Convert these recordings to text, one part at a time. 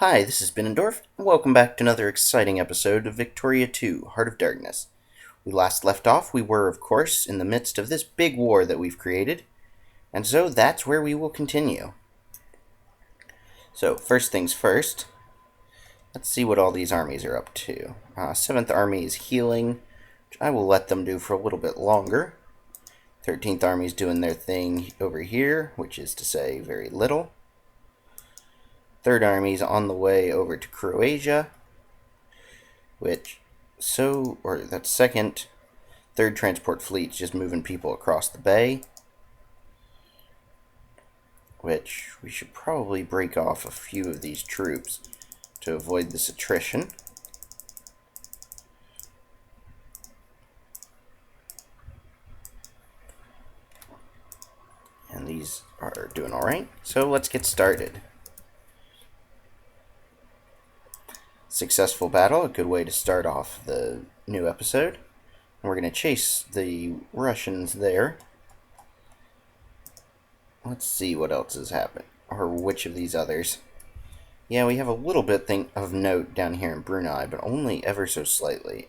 Hi, this is Benandorf, and welcome back to another exciting episode of Victoria 2, Heart of Darkness. We last left off, we were, of course, in the midst of this big war that we've created, and so that's where we will continue. So, first things first, let's see what all these armies are up to. 7th Army is healing, which I will let them do for a little bit longer. 13th Army is doing their thing over here, which is to say very little. 3rd Army is on the way over to Croatia, that's second. 3rd Transport Fleet's just moving people across the bay, which we should probably break off a few of these troops to avoid this attrition. And these are doing alright, so let's get started. Successful battle, a good way to start off the new episode. And we're going to chase the Russians there. Let's see what else has happened, or which of these others. Yeah, we have a little bit of note down here in Brunei, but only ever so slightly.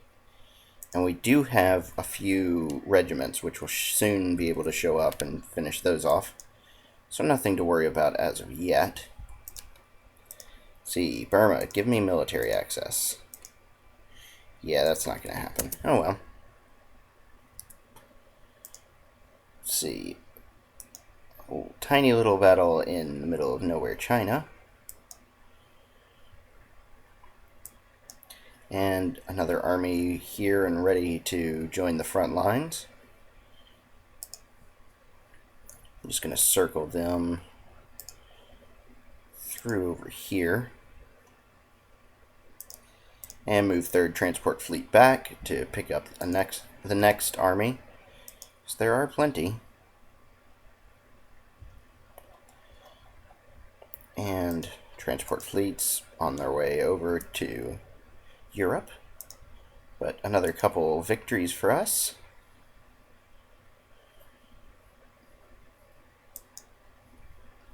And we do have a few regiments, which will soon be able to show up and finish those off. So nothing to worry about as of yet. See, Burma, give me military access. Yeah, that's not going to happen. Oh well. Let's see. Oh, tiny little battle in the middle of nowhere, China. And another army here and ready to join the front lines. I'm just going to circle them through over here. And move 3rd Transport Fleet back to pick up the next army. So there are plenty. And transport fleets on their way over to Europe. But another couple victories for us.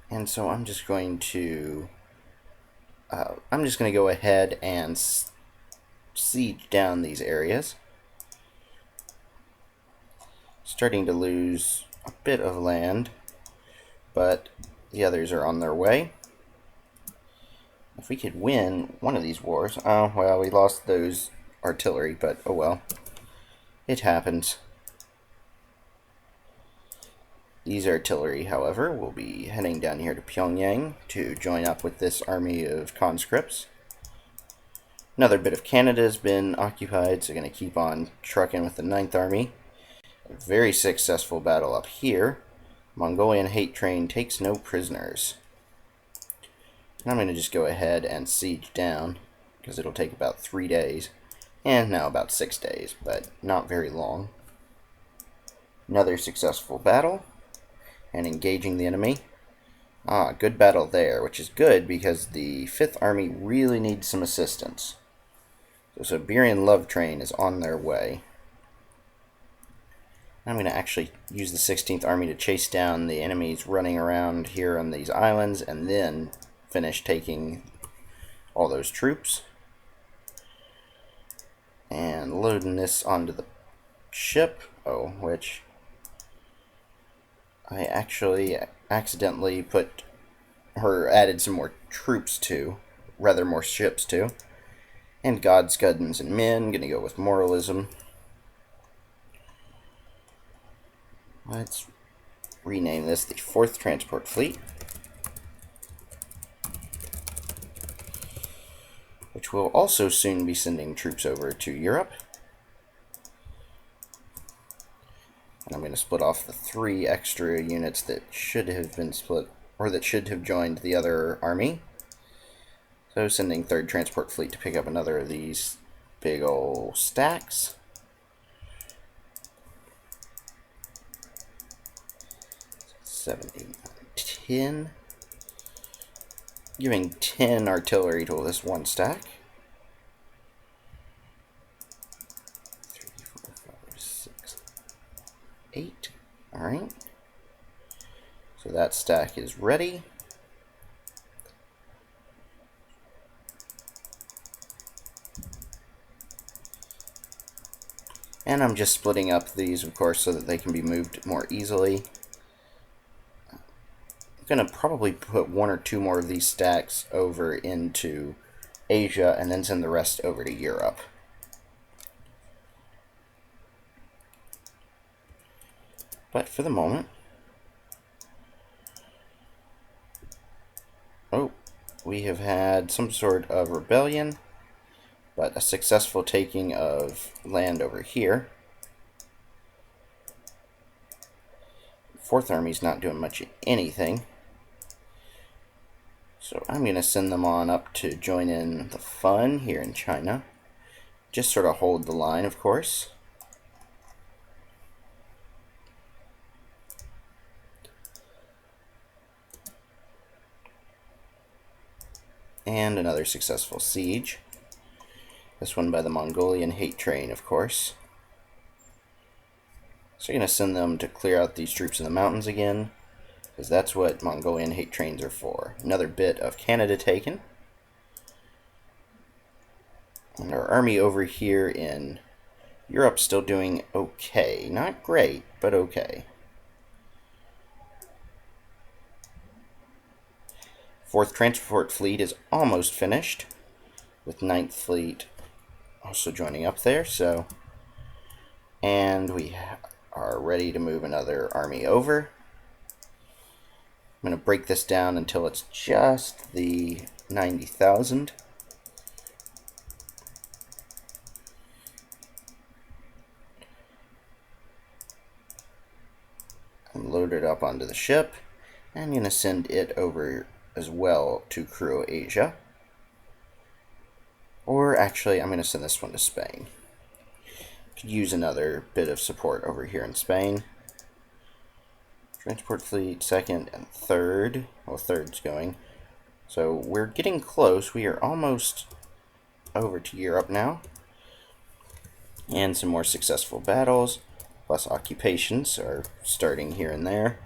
And so I'm just going to go ahead and siege down these areas. Starting to lose a bit of land, but the others are on their way. If we could win one of these wars... Oh, well, we lost those artillery, but oh well. It happens. These artillery, however, will be heading down here to Pyongyang to join up with this army of conscripts. Another bit of Canada has been occupied, so going to keep on trucking with the 9th Army. A very successful battle up here. Mongolian hate train takes no prisoners. And I'm going to just go ahead and siege down, because it'll take about 3 days. And now about 6 days, but not very long. Another successful battle, and engaging the enemy. Good battle there, which is good because the 5th Army really needs some assistance. So Siberian Love Train is on their way. I'm going to actually use the 16th Army to chase down the enemies running around here on these islands, and then finish taking all those troops. And loading this onto the ship, which I actually accidentally added some more troops to, rather more ships to. And gods, guns, and men, gonna go with moralism. Let's rename this the 4th Transport Fleet, which will also soon be sending troops over to Europe. And I'm going to split off the 3 extra units that should have been split, or that should have joined the other army. So sending 3rd Transport Fleet to pick up another of these big old stacks. Seven, 8, 9, 10. Giving 10 artillery to this one stack. 3, 4, 5, 6, 8. Alright. So that stack is ready. And I'm just splitting up these, of course, so that they can be moved more easily. I'm going to probably put one or two more of these stacks over into Asia and then send the rest over to Europe. But for the moment... Oh, we have had some sort of rebellion, but a successful taking of land over here. Fourth Army's not doing much of anything. So I'm going to send them on up to join in the fun here in China. Just sort of hold the line, of course. And another successful siege. This one by the Mongolian hate train, of course. So I'm going to send them to clear out these troops in the mountains again, because that's what Mongolian hate trains are for. Another bit of Canada taken. And our army over here in Europe's still doing okay. Not great, but okay. 4th Transport Fleet is almost finished, with 9th Fleet also joining up there, so... And we are ready to move another army over. I'm going to break this down until it's just the 90,000. And load it up onto the ship. I'm going to send it over as well to Croatia. Or actually, I'm going to send this one to Spain. Could use another bit of support over here in Spain. Transport Fleet, 2nd and 3rd. Well, 3rd's going. So we're getting close. We are almost over to Europe now. And some more successful battles, plus occupations are starting here and there.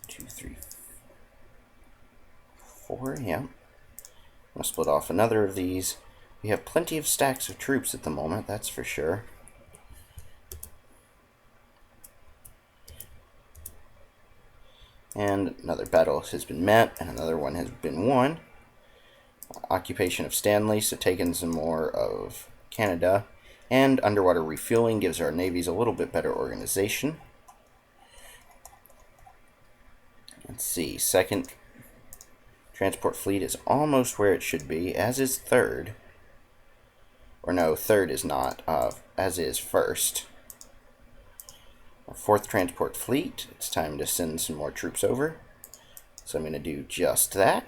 Two, three, four, yeah. I'm going to split off another of these. We have plenty of stacks of troops at the moment, that's for sure. And another battle has been met, and another one has been won. Occupation of Stanley, so taking some more of Canada. And underwater refueling gives our navies a little bit better organization. Let's see, 2nd Transport Fleet is almost where it should be, as is 3rd. Or no, 3rd is not, as is 1st. Our 4th Transport Fleet, it's time to send some more troops over. So I'm going to do just that.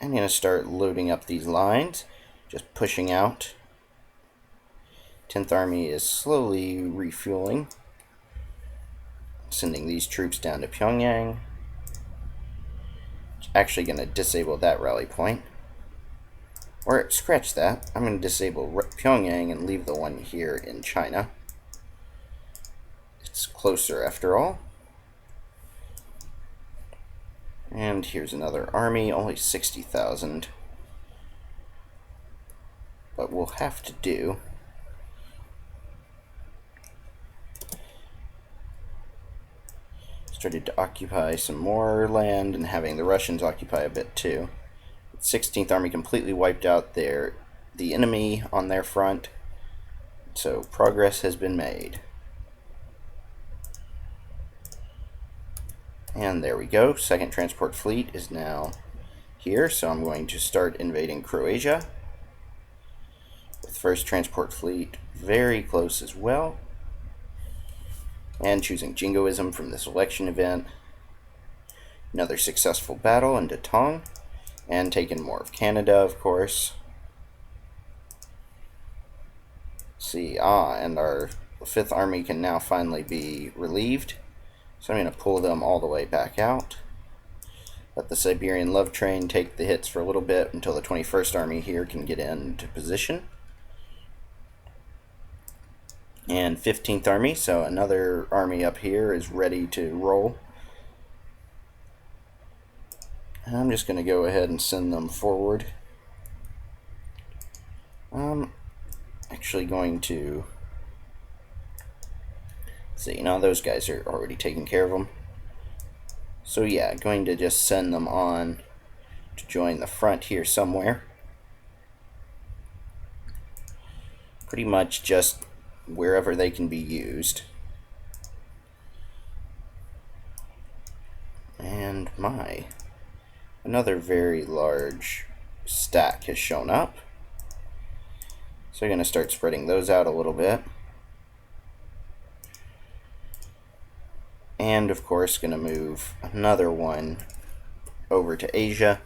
I'm going to start loading up these lines, just pushing out. 10th Army is slowly refueling. Sending these troops down to Pyongyang. Actually going to disable that rally point. Or scratch that. I'm going to disable Pyongyang and leave the one here in China. It's closer after all. And here's another army, only 60,000. But we'll have to do. Started to occupy some more land and having the Russians occupy a bit too. 16th Army completely wiped out the enemy on their front, so progress has been made. And there we go, 2nd Transport Fleet is now here, so I'm going to start invading Croatia. With 1st Transport Fleet very close as well. And choosing Jingoism from this election event. Another successful battle in Datong. And taking more of Canada, of course. Let's see, and our 5th Army can now finally be relieved. So I'm going to pull them all the way back out. Let the Siberian Love Train take the hits for a little bit until the 21st Army here can get into position. And 15th Army, so another army up here is ready to roll. I'm just going to go ahead and send them forward. Actually going to see, those guys are already taking care of them. So yeah, going to just send them on to join the front here somewhere. Pretty much just wherever they can be used. And another very large stack has shown up. So I'm going to start spreading those out a little bit. And of course, going to move another one over to Asia.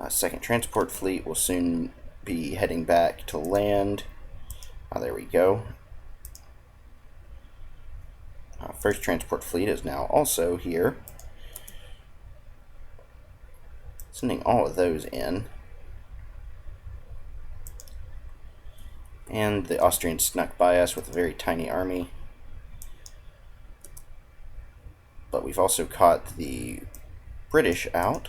Second transport fleet will soon be heading back to land. There we go. First transport fleet is now also here. Sending all of those in. And the Austrians snuck by us with a very tiny army. But we've also caught the British out.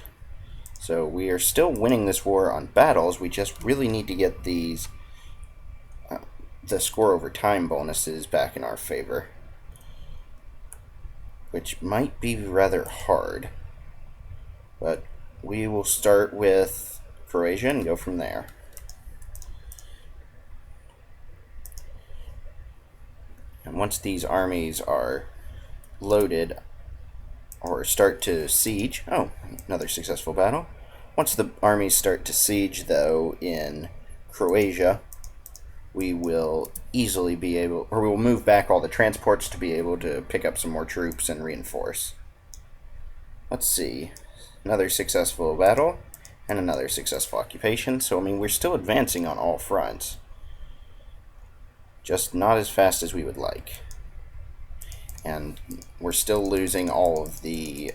So we are still winning this war on battles. We just really need to get the score over time bonuses back in our favor, which might be rather hard. But we will start with Croatia and go from there. And once these armies are loaded or start to siege, another successful battle. Once the armies start to siege, though, in Croatia, we will easily be able, or we will move back all the transports to be able to pick up some more troops and reinforce. Let's see. Another successful battle and another successful occupation. So, we're still advancing on all fronts. Just not as fast as we would like. And we're still losing all of the,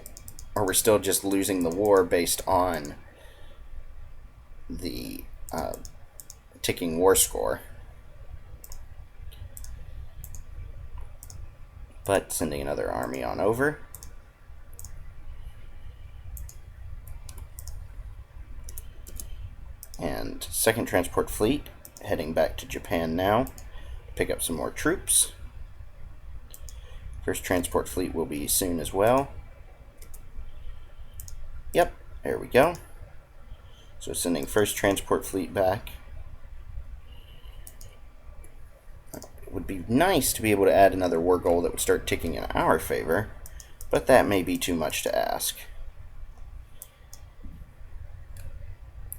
or we're still just losing the war based on the ticking war score. But sending another army on over. And second transport fleet heading back to Japan now to pick up some more troops. First transport fleet will be soon as well. Yep, there we go. So sending first transport fleet back. It would be nice to be able to add another war goal that would start ticking in our favor, but that may be too much to ask.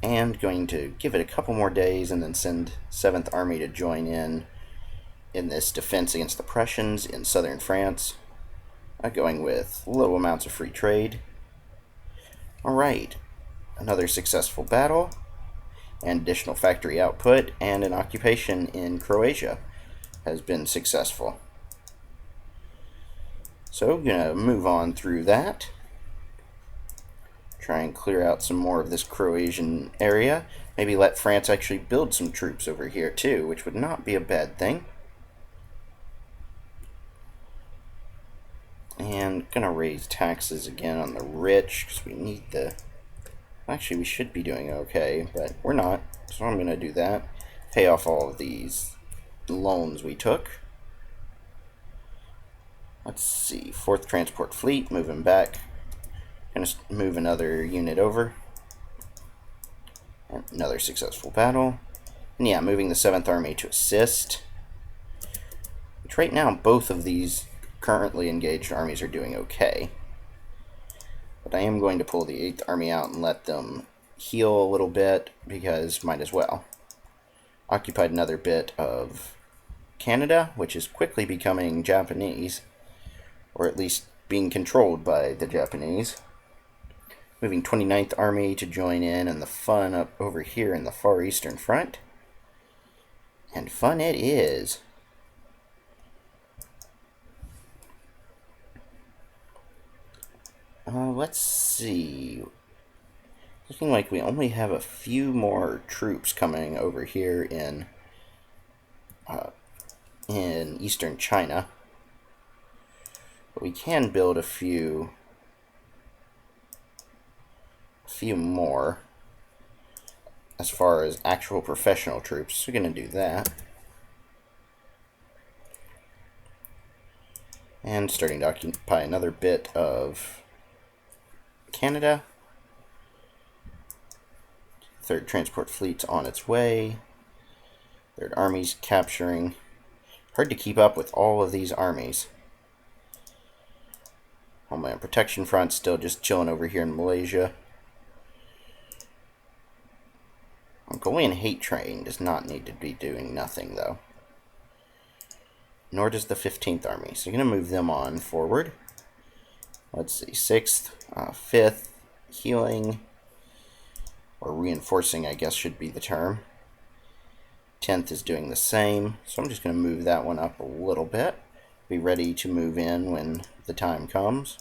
And going to give it a couple more days and then send 7th Army to join in this defense against the Prussians in southern France, going with low amounts of free trade. Alright, another successful battle, and additional factory output, and an occupation in Croatia has been successful. So, I'm going to move on through that. Try and clear out some more of this Croatian area. Maybe let France actually build some troops over here too, which would not be a bad thing. And gonna raise taxes again on the rich because we need the. Actually, we should be doing okay, but we're not. So I'm gonna do that. Pay off all of these loans we took. Let's see. 4th Transport Fleet moving back. Gonna move another unit over. And another successful battle. And yeah, moving the 7th Army to assist. Which right now, both of these currently engaged armies are doing okay. But I am going to pull the 8th Army out and let them heal a little bit, because might as well. Occupied another bit of Canada, which is quickly becoming Japanese, or at least being controlled by the Japanese. Moving 29th Army to join in and the fun up over here in the Far Eastern Front. And fun it is. Let's see. Looking like we only have a few more troops coming over here in eastern China. But we can build a few few more as far as actual professional troops. So we're going to do that. And starting to occupy another bit of Canada. Third transport fleet's on its way. Third army's capturing. Hard to keep up with all of these armies. Homeland Protection Front still just chilling over here in Malaysia. Mongolian Hate Train does not need to be doing nothing, though. Nor does the 15th Army. So you're going to move them on forward. Let's see, 6th, 5th, healing, or reinforcing, I guess should be the term. 10th is doing the same, so I'm just going to move that one up a little bit. Be ready to move in when the time comes.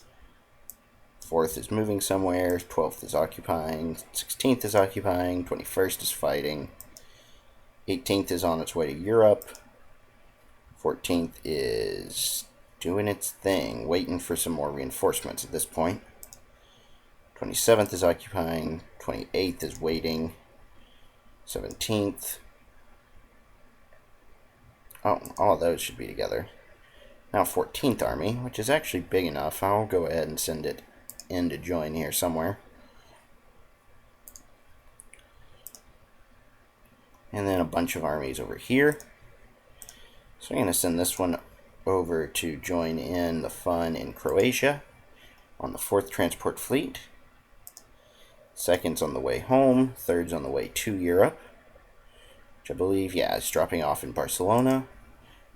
4th is moving somewhere, 12th is occupying, 16th is occupying, 21st is fighting, 18th is on its way to Europe, 14th is doing its thing, waiting for some more reinforcements at this point. 27th is occupying, 28th is waiting, 17th. Oh, all of those should be together. Now 14th Army, which is actually big enough. I'll go ahead and send it in to join here somewhere. And then a bunch of armies over here. So I'm going to send this one over to join in the fun in Croatia on the 4th Transport Fleet. 2nd's on the way home. 3rd's on the way to Europe, which I believe, yeah, it's dropping off in Barcelona.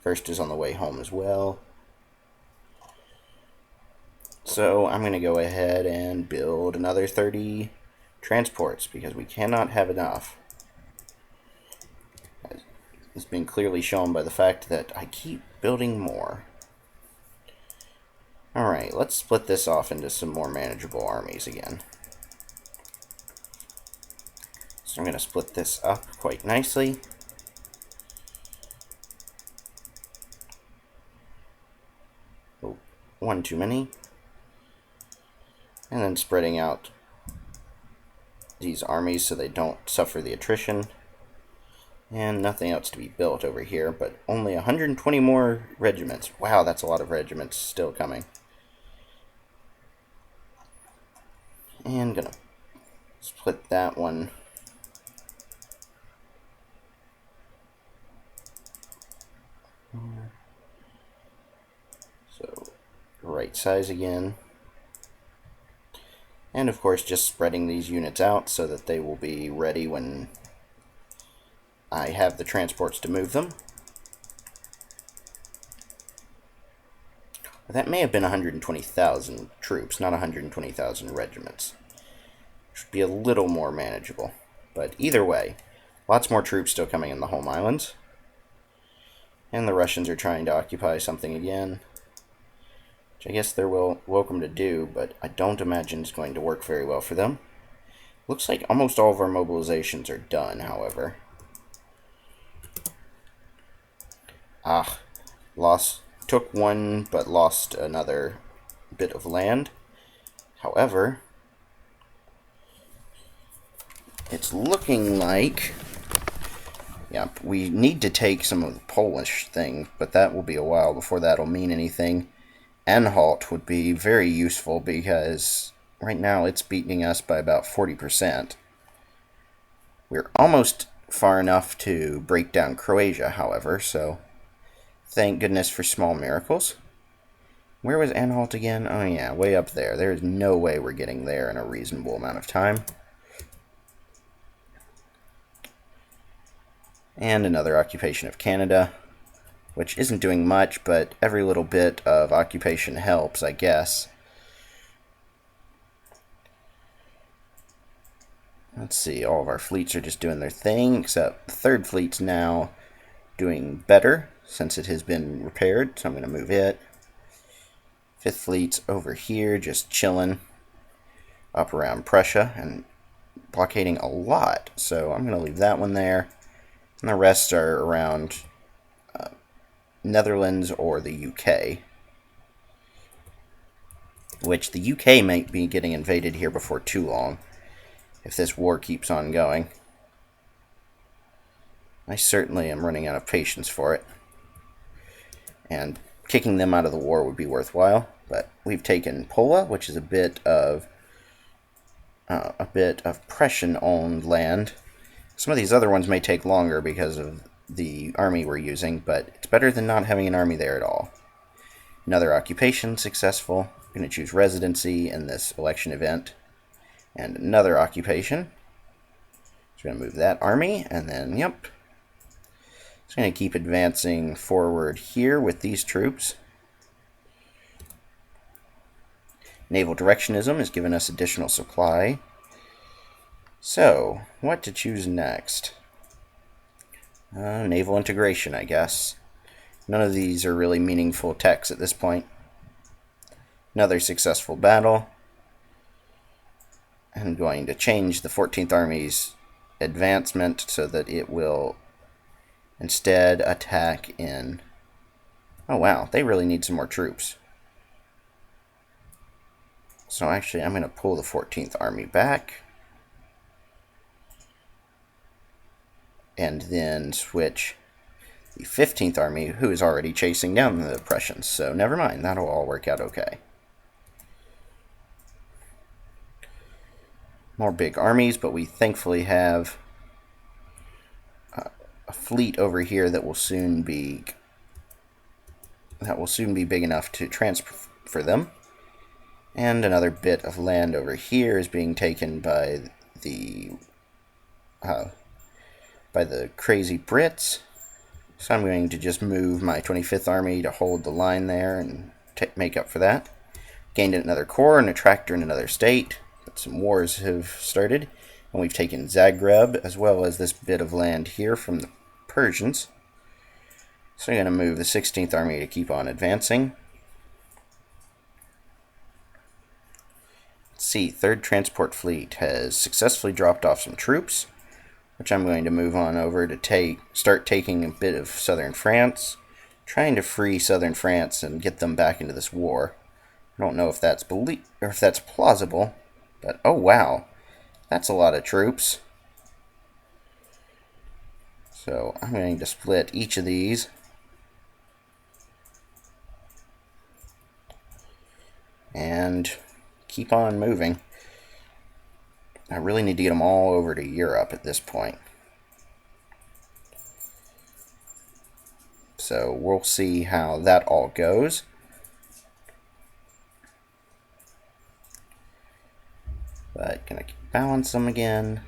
1st is on the way home as well. So I'm going to go ahead and build another 30 transports because we cannot have enough. It's been clearly shown by the fact that I keep building more. Alright, let's split this off into some more manageable armies again. So I'm going to split this up quite nicely. Oh, one too many. And then spreading out these armies so they don't suffer the attrition. And nothing else to be built over here, but only 120 more regiments. Wow, that's a lot of regiments still coming. And gonna split that one. So, right size again. And of course, just spreading these units out so that they will be ready when I have the transports to move them. That may have been 120,000 troops, not 120,000 regiments. Should be a little more manageable. But either way, lots more troops still coming in the home islands. And the Russians are trying to occupy something again, which I guess they're welcome to do, but I don't imagine it's going to work very well for them. Looks like almost all of our mobilizations are done, however. Took one, but lost another bit of land. However, it's looking like, yeah, we need to take some of the Polish thing, but that will be a while before that'll mean anything. Anhalt would be very useful because right now it's beating us by about 40%. We're almost far enough to break down Croatia, however, so thank goodness for small miracles. Where was Anhalt again? Oh yeah, way up there. There is no way we're getting there in a reasonable amount of time. And another occupation of Canada, which isn't doing much, but every little bit of occupation helps, I guess. Let's see, all of our fleets are just doing their thing, except the 3rd fleet's now doing better since it has been repaired, so I'm going to move it. 5th fleet's over here, just chilling up around Prussia and blockading a lot, so I'm going to leave that one there. And the rest are around Netherlands or the UK, which the UK might be getting invaded here before too long. if this war keeps on going. I certainly am running out of patience for it. And kicking them out of the war would be worthwhile. But we've taken Pola, which is a bit of Prussian-owned land. Some of these other ones may take longer because of the army we're using, but it's better than not having an army there at all. Another occupation successful. I'm going to choose residency in this election event. And another occupation. So I'm going to move that army, and then, yep. Just going to keep advancing forward here with these troops. Naval directionism has given us additional supply. So, what to choose next? Naval integration, I guess. None of these are really meaningful techs at this point. Another successful battle. I'm going to change the 14th Army's advancement so that it will instead attack in... Oh wow, they really need some more troops. So actually, I'm going to pull the 14th Army back. And then switch the 15th Army, who is already chasing down the Prussians. So never mind, that'll all work out okay. More big armies, but we thankfully have a fleet over here that will soon be big enough to transfer them. And another bit of land over here is being taken by the crazy Brits. So I'm going to just move my 25th Army to hold the line there and make up for that. Gained another corps and a tractor in another state. But some wars have started. And we've taken Zagreb, as well as this bit of land here from the Persians. So I'm going to move the 16th Army to keep on advancing. Let's see, 3rd Transport Fleet has successfully dropped off some troops, which I'm going to move on over to start taking a bit of southern France, trying to free southern France and get them back into this war. I don't know if that's plausible, but oh wow, that's a lot of troops. So I'm going to split each of these. And keep on moving. I really need to get them all over to Europe at this point. So we'll see how that all goes. But gonna balance them again.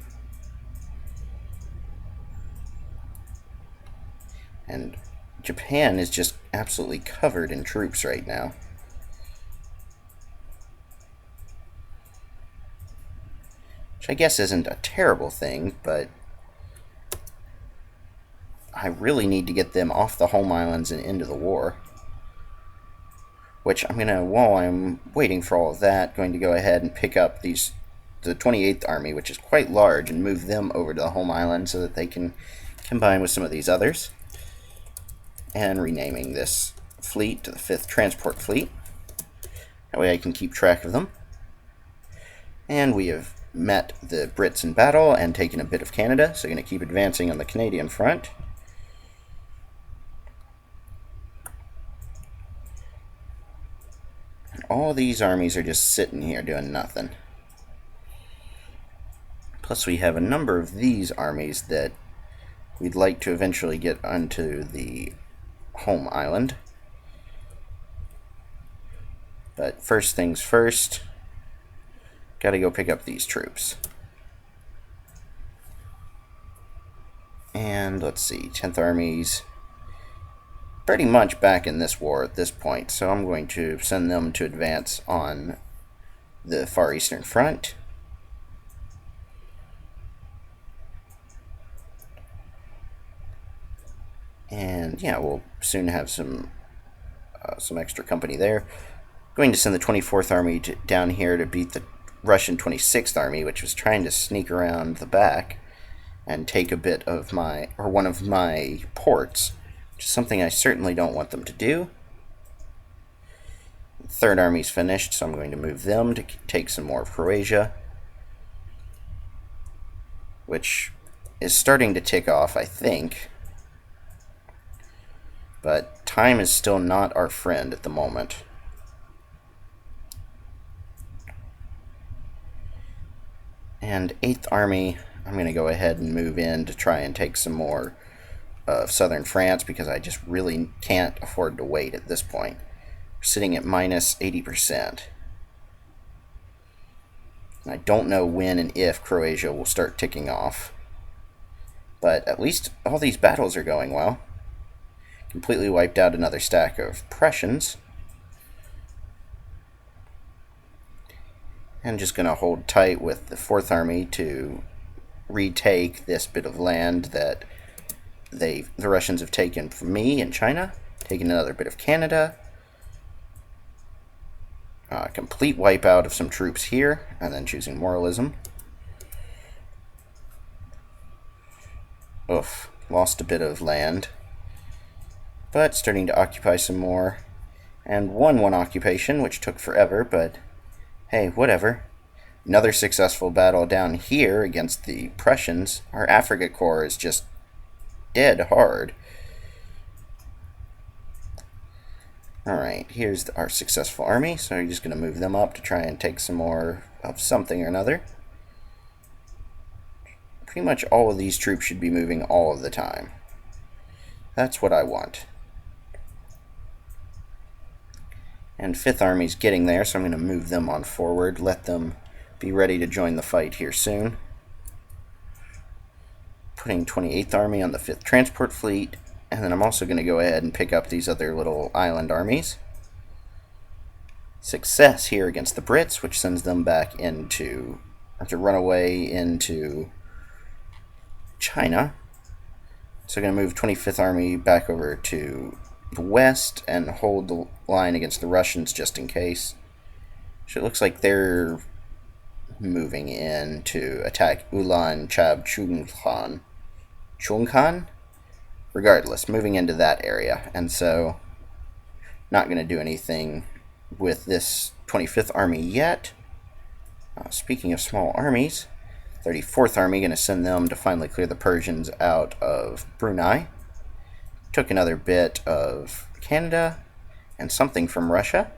And Japan is just absolutely covered in troops right now. Which I guess isn't a terrible thing, but I really need to get them off the home islands and into the war. Which I'm gonna, while I'm waiting for all of that, going to go ahead and pick up the 28th Army, which is quite large, and move them over to the home island so that they can combine with some of these others. And renaming this fleet to the 5th Transport Fleet. That way I can keep track of them. And we have met the Brits in battle and taken a bit of Canada, so I'm going to keep advancing on the Canadian front. And all these armies are just sitting here doing nothing. Plus we have a number of these armies that we'd like to eventually get onto the home island. But first things first, gotta go pick up these troops. And let's see, 10th Army's pretty much back in this war at this point, so I'm going to send them to advance on the Far Eastern Front. And yeah, we'll soon have some extra company there. Going to send the 24th Army down here to beat the Russian 26th Army, which was trying to sneak around the back and take a bit of one of my ports, which is something I certainly don't want them to do. The 3rd Army's finished, so I'm going to move them to take some more of Croatia. which is starting to tick off, I think. But time is still not our friend at the moment. And 8th Army, I'm going to go ahead and move in to try and take some more of southern France because I just really can't afford to wait at this point. We're sitting at minus 80%. And I don't know when and if Croatia will start ticking off. But at least all these battles are going well. Completely wiped out another stack of Prussians. And just going to hold tight with the 4th Army to retake this bit of land that the Russians have taken from me in China. Taken another bit of Canada. Complete wipeout of some troops here, and then choosing moralism. Oof, lost a bit of land. But starting to occupy some more. And won one occupation, which took forever, but hey, whatever. Another successful battle down here against the Prussians. Our Africa Corps is just dead hard. Alright, here's our successful army, so we're just going to move them up to try and take some more of something or another. Pretty much all of these troops should be moving all of the time. That's what I want. And 5th Army's getting there, so I'm going to move them on forward, let them be ready to join the fight here soon. Putting 28th Army on the 5th Transport Fleet, and then I'm also going to go ahead and pick up these other little island armies. Success here against the Brits, which sends them back into, or to run away into China. So I'm going to move 25th Army back over to the west and hold the line against the Russians just in case. So it looks like they're moving in to attack Ulan Chab Chunghan? Regardless, moving into that area. And so, not going to do anything with this 25th Army yet. Speaking of small armies, 34th Army, going to send them to finally clear the Persians out of Brunei. Took another bit of Canada and something from Russia.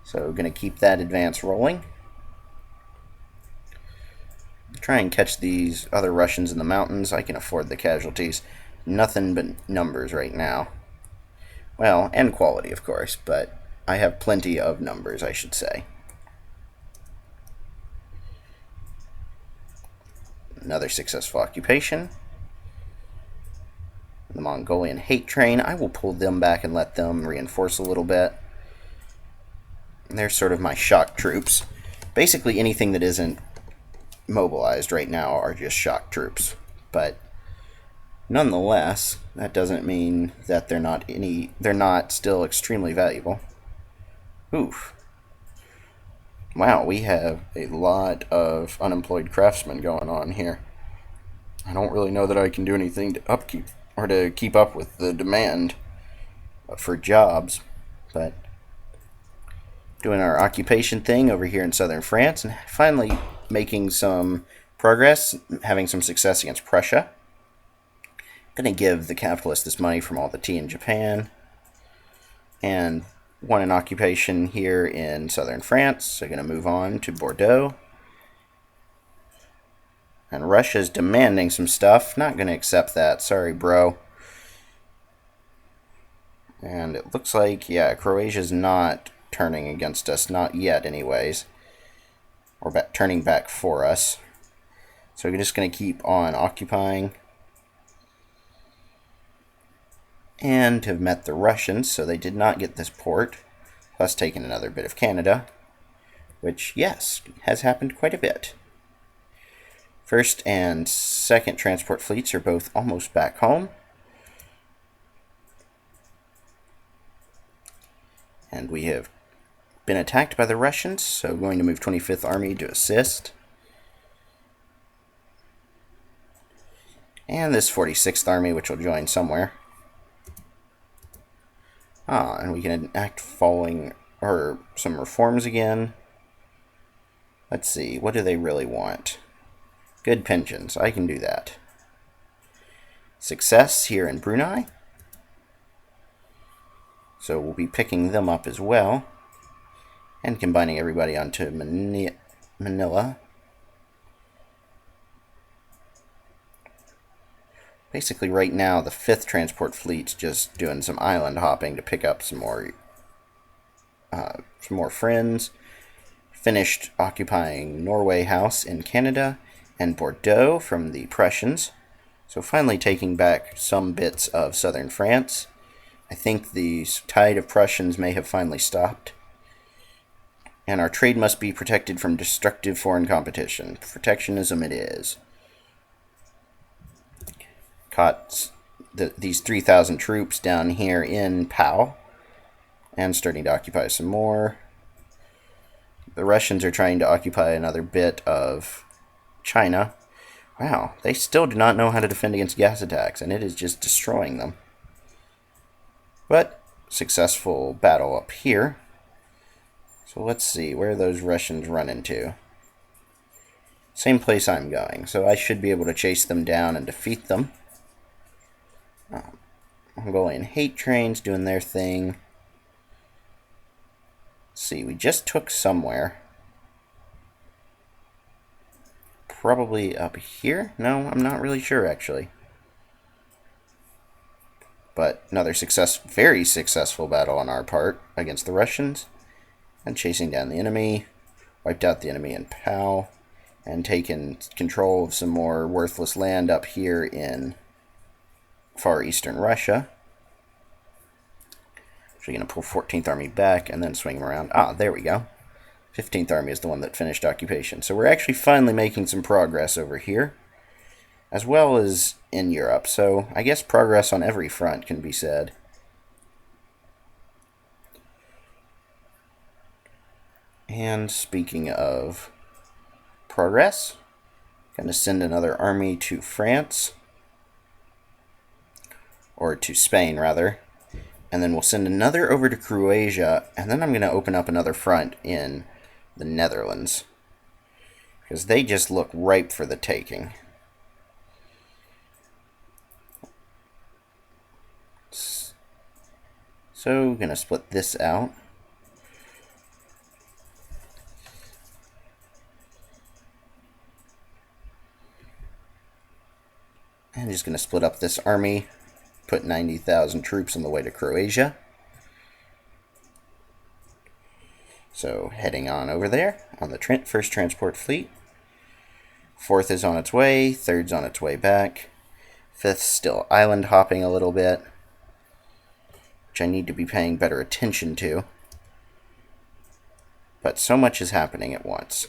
So going to keep that advance rolling. Try and catch these other Russians in the mountains. I can afford the casualties. Nothing but numbers right now. Well, and quality, of course, but I have plenty of numbers, I should say. Another successful occupation. The Mongolian hate train, I will pull them back and let them reinforce a little bit. They're sort of my shock troops. Basically anything that isn't mobilized right now are just shock troops. But nonetheless, that doesn't mean that they're not still extremely valuable. Oof. Wow, we have a lot of unemployed craftsmen going on here. I don't really know that I can do anything to keep up with the demand for jobs, but doing our occupation thing over here in southern France and finally making some progress, having some success against Prussia. Going to give the capitalists this money from all the tea in Japan, and won an occupation here in southern France, so going to move on to Bordeaux. And Russia's demanding some stuff. Not going to accept that. Sorry, bro. And it looks like, yeah, Croatia's not turning against us. Not yet, anyways. Or turning back for us. So we're just going to keep on occupying. And have met the Russians, so they did not get this port. Plus taking another bit of Canada. Which, yes, has happened quite a bit. First and second transport fleets are both almost back home. And we have been attacked by the Russians, so going to move 25th Army to assist. And this 46th Army, which will join somewhere. And we can enact some reforms again. Let's see, what do they really want? Good pensions. I can do that. Success here in Brunei. So we'll be picking them up as well. And combining everybody onto Manila. Basically right now the 5th transport fleet's just doing some island hopping to pick up some more friends. Finished occupying Norway House in Canada and Bordeaux from the Prussians. So finally taking back some bits of southern France. I think the tide of Prussians may have finally stopped. And our trade must be protected from destructive foreign competition. Protectionism it is. Caught these 3,000 troops down here in Pau. And starting to occupy some more. The Russians are trying to occupy another bit of China. Wow, they still do not know how to defend against gas attacks, and it is just destroying them. But, successful battle up here. So let's see, where those Russians run into. Same place I'm going, so I should be able to chase them down and defeat them. Mongolian hate trains doing their thing. Let's see, we just took somewhere. Probably up here? No, I'm not really sure, actually. But another very successful battle on our part against the Russians. And chasing down the enemy. Wiped out the enemy in Pau. And taken control of some more worthless land up here in far eastern Russia. Actually going to pull 14th Army back and then swing them around. Ah, there we go. 15th Army is the one that finished occupation. So we're actually finally making some progress over here, as well as in Europe. So I guess progress on every front can be said. And speaking of progress, going to send another army to France, or to Spain rather, and then we'll send another over to Croatia, and then I'm going to open up another front in the Netherlands, because they just look ripe for the taking. So, going to split this out. And just going to split up this army, put 90,000 troops on the way to Croatia. So heading on over there on the 1st Transport Fleet. 4th is on its way, 3rd's on its way back. 5th still island hopping a little bit, which I need to be paying better attention to. But so much is happening at once.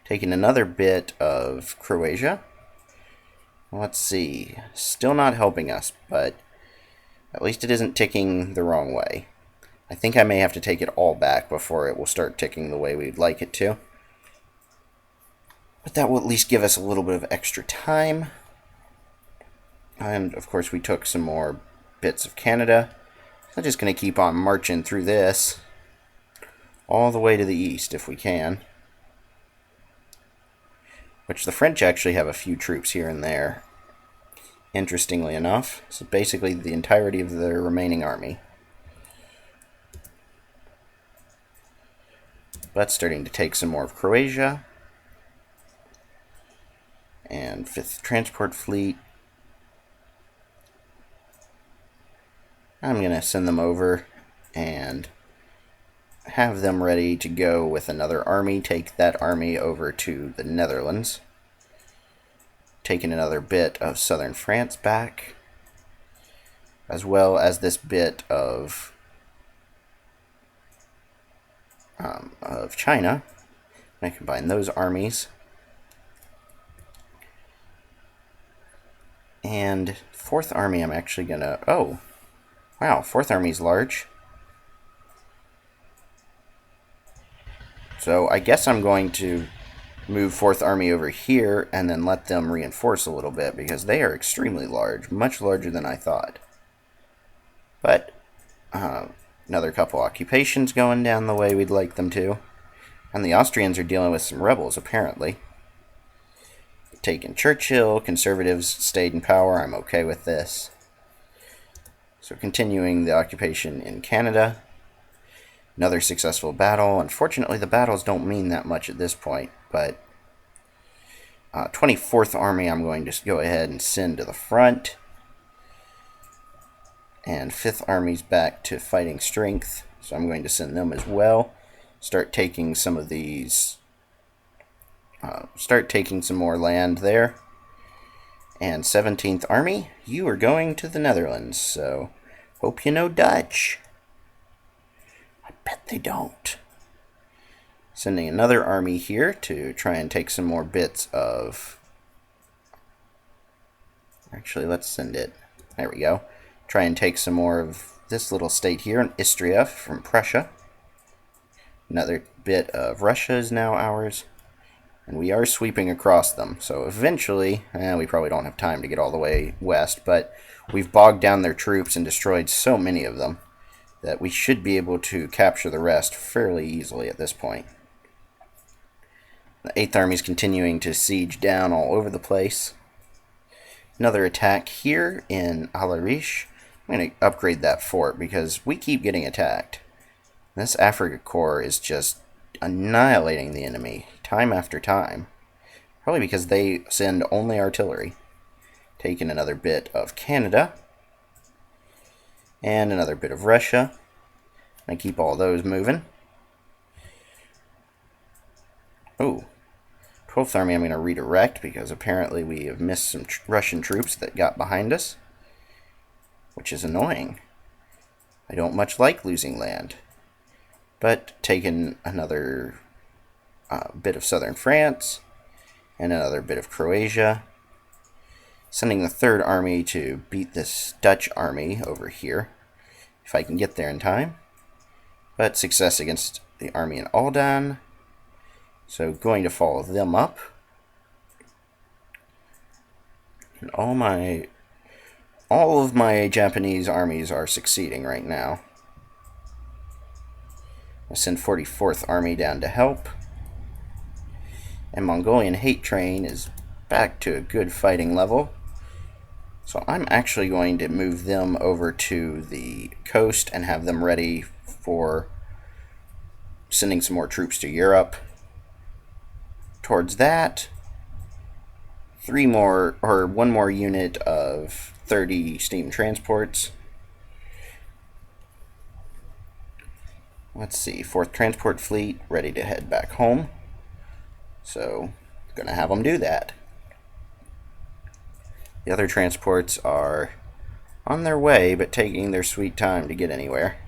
Taking another bit of Croatia. Let's see, still not helping us, but at least it isn't ticking the wrong way. I think I may have to take it all back before it will start ticking the way we'd like it to. But that will at least give us a little bit of extra time. And, of course, we took some more bits of Canada. I'm just going to keep on marching through this all the way to the east if we can. Which the French actually have a few troops here and there, interestingly enough. So basically the entirety of their remaining army. But starting to take some more of Croatia. And 5th Transport Fleet. I'm going to send them over and have them ready to go with another army. Take that army over to the Netherlands. Taking another bit of southern France back. As well as this bit of China. I combine those armies. And 4th Army I'm actually going to... Oh, wow, 4th Army's large. So I guess I'm going to move 4th Army over here and then let them reinforce a little bit, because they are extremely large, much larger than I thought. But another couple occupations going down the way we'd like them to. And the Austrians are dealing with some rebels, apparently. taken Churchill. Conservatives stayed in power. I'm okay with this. So continuing the occupation in Canada. Another successful battle. Unfortunately, the battles don't mean that much at this point, but 24th Army I'm going to go ahead and send to the front. And 5th Army's back to fighting strength, so I'm going to send them as well. Start taking some of these, start taking some more land there. And 17th Army, you are going to the Netherlands, so hope you know Dutch. I bet they don't. Sending another army here to try and take some more bits of... Actually, let's send it. There we go. Try and take some more of this little state here in Istria from Prussia. Another bit of Russia is now ours. And we are sweeping across them. So eventually, we probably don't have time to get all the way west, but we've bogged down their troops and destroyed so many of them that we should be able to capture the rest fairly easily at this point. The 8th Army is continuing to siege down all over the place. Another attack here in Alariche. I'm going to upgrade that fort because we keep getting attacked. This Africa Corps is just annihilating the enemy time after time. Probably because they send only artillery. Taking another bit of Canada. And another bit of Russia. I keep all those moving. Oh. 12th Army I'm going to redirect because apparently we have missed some Russian troops that got behind us. Which is annoying. I don't much like losing land. But taking another bit of southern France and another bit of Croatia. Sending the 3rd Army to beat this Dutch army over here, if I can get there in time. But success against the army in Aldan. So going to follow them up. And all of my Japanese armies are succeeding right now. I'll send 44th Army down to help. And Mongolian Hate Train is back to a good fighting level. So I'm actually going to move them over to the coast and have them ready for sending some more troops to Europe. Towards that, one more unit of 30 steam transports. Let's see, 4th Transport Fleet ready to head back home. So, gonna have them do that. The other transports are on their way, but taking their sweet time to get anywhere.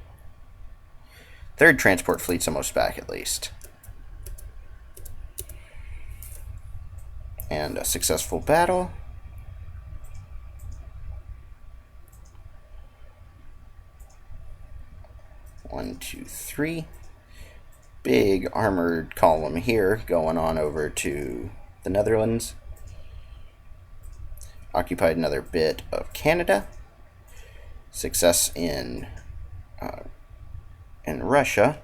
3rd Transport Fleet's almost back, at least. And a successful battle. One, two, three. Big armored column here going on over to the Netherlands. Occupied another bit of Canada. Success in Russia.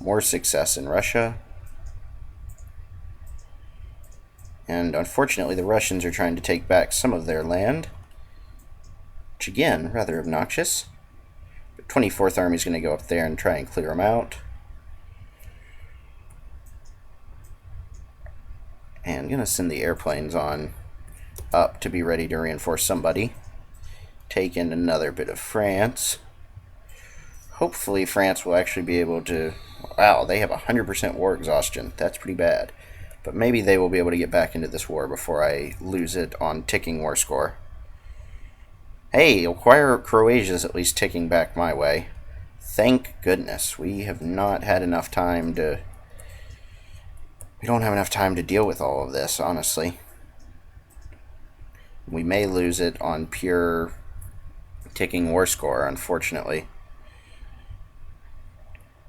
More success in Russia. And unfortunately the Russians are trying to take back some of their land. Which again, rather obnoxious. But 24th Army is going to go up there and try and clear them out. And I'm going to send the airplanes on up to be ready to reinforce somebody. Take in another bit of France. Hopefully France will actually be able to... Wow, they have 100% war exhaustion. That's pretty bad. But maybe they will be able to get back into this war before I lose it on ticking war score. Hey, acquire Croatia is at least ticking back my way. Thank goodness. We have not had enough time to... We don't have enough time to deal with all of this, honestly. We may lose it on pure ticking war score, unfortunately.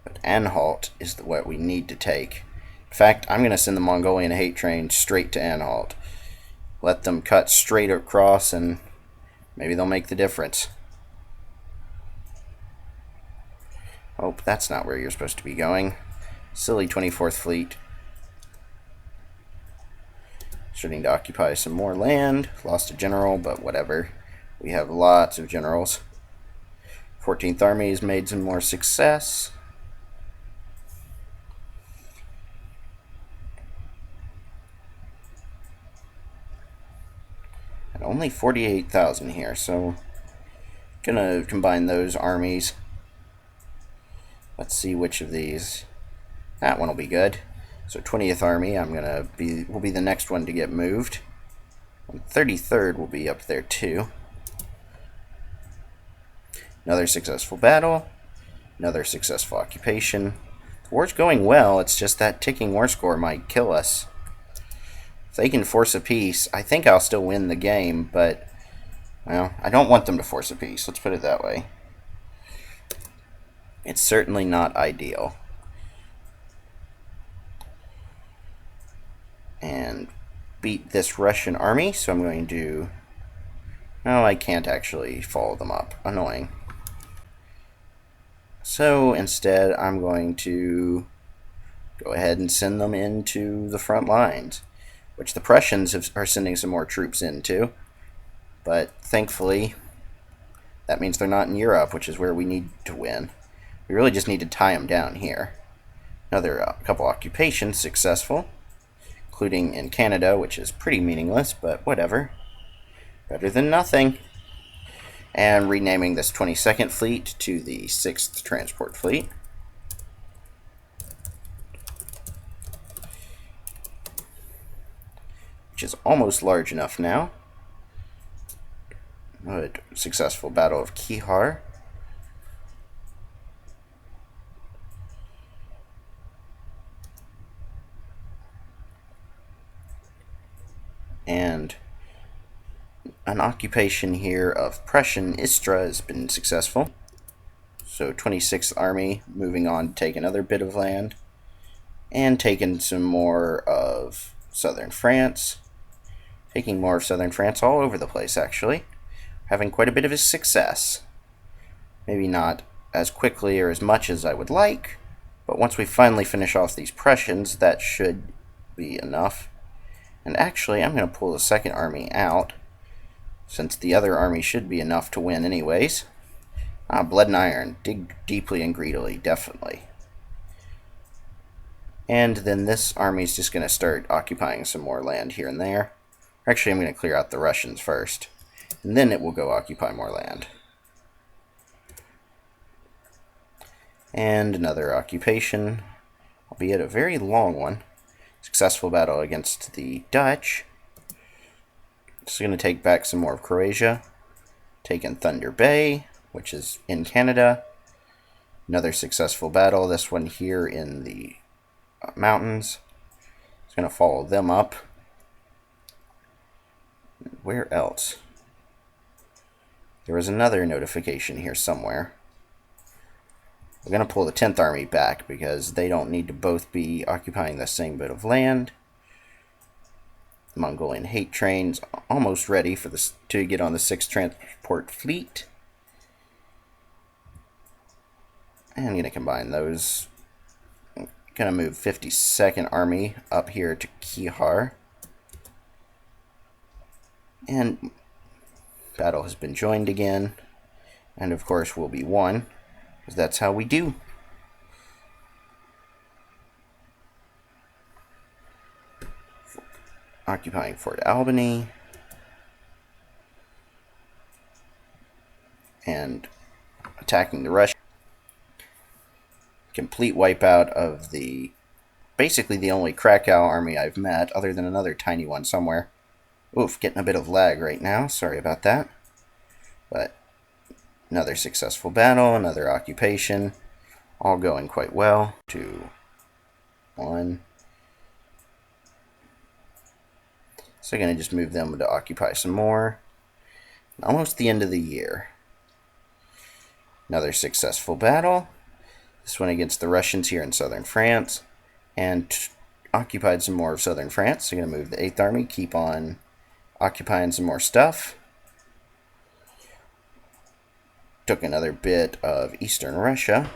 But Anhalt is what we need to take. In fact, I'm going to send the Mongolian Hate Train straight to Anhalt. Let them cut straight across and maybe they'll make the difference. Oh, that's not where you're supposed to be going. Silly 24th Fleet. Starting to occupy some more land. Lost a general, but whatever. We have lots of generals. 14th Army has made some more success. And only 48,000 here, so gonna combine those armies. Let's see which of these. That one will be good. So 20th Army, will be the next one to get moved. And 33rd will be up there too. Another successful battle. Another successful occupation. The war's going well, it's just that ticking war score might kill us. If they can force a peace, I think I'll still win the game, but, well, I don't want them to force a peace, let's put it that way. It's certainly not ideal. And beat this Russian army, so I'm going to... No, I can't actually follow them up. Annoying. So instead, I'm going to go ahead and send them into the front lines, which the Prussians are sending some more troops into. But thankfully, that means they're not in Europe, which is where we need to win. We really just need to tie them down here. Another couple occupations successful, including in Canada, which is pretty meaningless, but whatever. Better than nothing. And renaming this 22nd Fleet to the 6th Transport Fleet. Which is almost large enough now. A successful Battle of Kihar. And an occupation here of Prussian Istra has been successful. So 26th Army moving on to take another bit of land. And taking some more of southern France. Taking more of southern France all over the place, actually. Having quite a bit of a success. Maybe not as quickly or as much as I would like, but once we finally finish off these Prussians, that should be enough. And actually, I'm going to pull the second army out, since the other army should be enough to win anyways. Blood and Iron. Dig deeply and greedily, definitely. And then this army's just going to start occupying some more land here and there. Actually, I'm going to clear out the Russians first, and then it will go occupy more land. And another occupation, albeit a very long one. Successful battle against the Dutch. Just going to take back some more of Croatia. Taking Thunder Bay, which is in Canada. Another successful battle, this one here in the mountains. It's going to follow them up. Where else? There was another notification here somewhere. We're going to pull the 10th Army back because they don't need to both be occupying the same bit of land. The Mongolian hate train's almost ready for this to get on the 6th Transport Fleet. And I'm going to combine those. I'm going to move 52nd Army up here to Kihar. And battle has been joined again. And of course will be won, because that's how we do. Occupying Fort Albany. And attacking the Russians. Complete wipeout of basically the only Krakow army I've met, other than another tiny one somewhere. Oof, getting a bit of lag right now. Sorry about that. But another successful battle, another occupation. All going quite well. 2, 1. So I'm going to just move them to occupy some more. Almost the end of the year. Another successful battle. This one against the Russians here in southern France. And occupied some more of southern France. So I'm going to move the 8th Army, keep on occupying some more stuff. Took another bit of eastern Russia.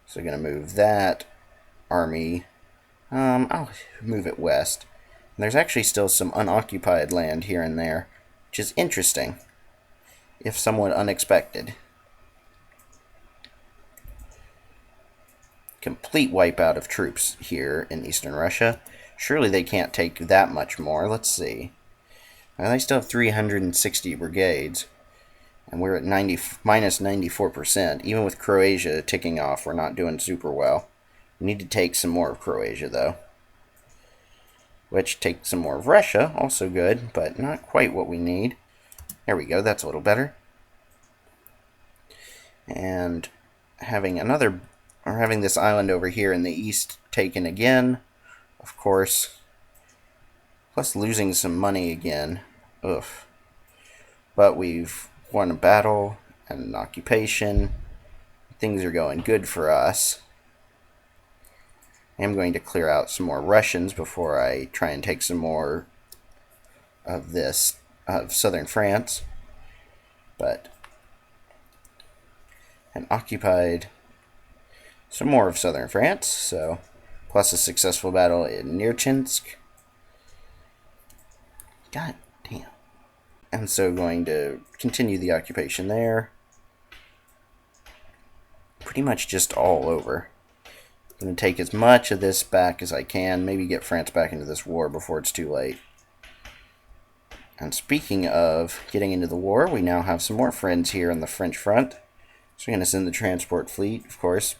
So I'm going to move that army. I'll move it west. And there's actually still some unoccupied land here and there, which is interesting, if somewhat unexpected. Complete wipeout of troops here in eastern Russia. Surely they can't take that much more. Let's see. Now, they still have 360 brigades, and we're at minus 94%. Even with Croatia ticking off, we're not doing super well. We need to take some more of Croatia, though. Which takes some more of Russia, also good, but not quite what we need. There we go, that's a little better. And having this island over here in the east taken again, of course. Plus losing some money again. Ugh. But we've won a battle and an occupation. Things are going good for us. I'm going to clear out some more Russians before I try and take some more of southern France. And occupied some more of southern France, so plus a successful battle in Nerchinsk. God damn. And so going to continue the occupation there. Pretty much just all over. I'm going to take as much of this back as I can. Maybe get France back into this war before it's too late. And speaking of getting into the war, we now have some more friends here on the French front. So we're going to send the transport fleet, of course,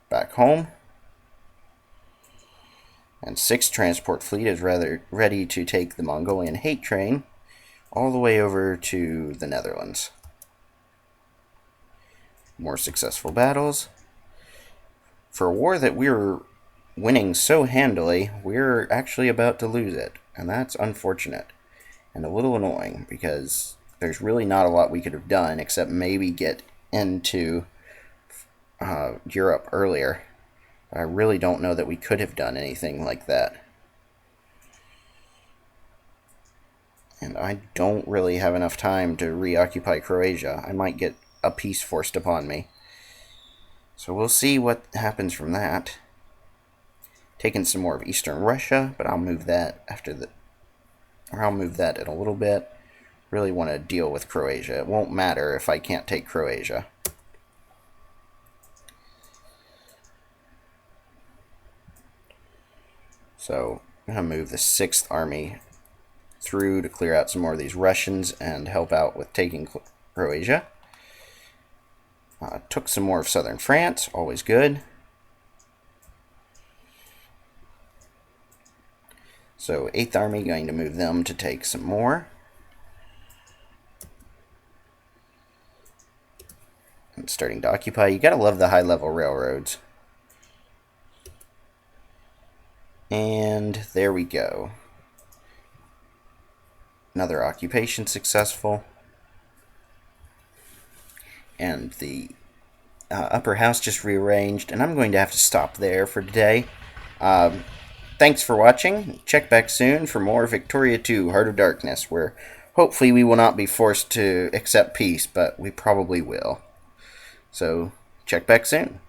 back home. And 6th Transport Fleet is ready to take the Mongolian hate train all the way over to the Netherlands. More successful battles. For a war that we're winning so handily, we're actually about to lose it. And that's unfortunate. And a little annoying, because there's really not a lot we could have done except maybe get into Europe earlier. I really don't know that we could have done anything like that. And I don't really have enough time to reoccupy Croatia. I might get a peace forced upon me. So we'll see what happens from that. Taking some more of eastern Russia, but I'll move that I'll move that in a little bit. Really want to deal with Croatia. It won't matter if I can't take Croatia. So I'm going to move the 6th Army through to clear out some more of these Russians and help out with taking Croatia. Took some more of southern France, always good. So 8th Army, going to move them to take some more. And starting to occupy. You gotta love the high-level railroads. And there we go. Another occupation successful. And the upper house just rearranged, and I'm going to have to stop there for today. Thanks for watching. Check back soon for more Victoria 2 Heart of Darkness, where hopefully we will not be forced to accept peace, but we probably will. So check back soon.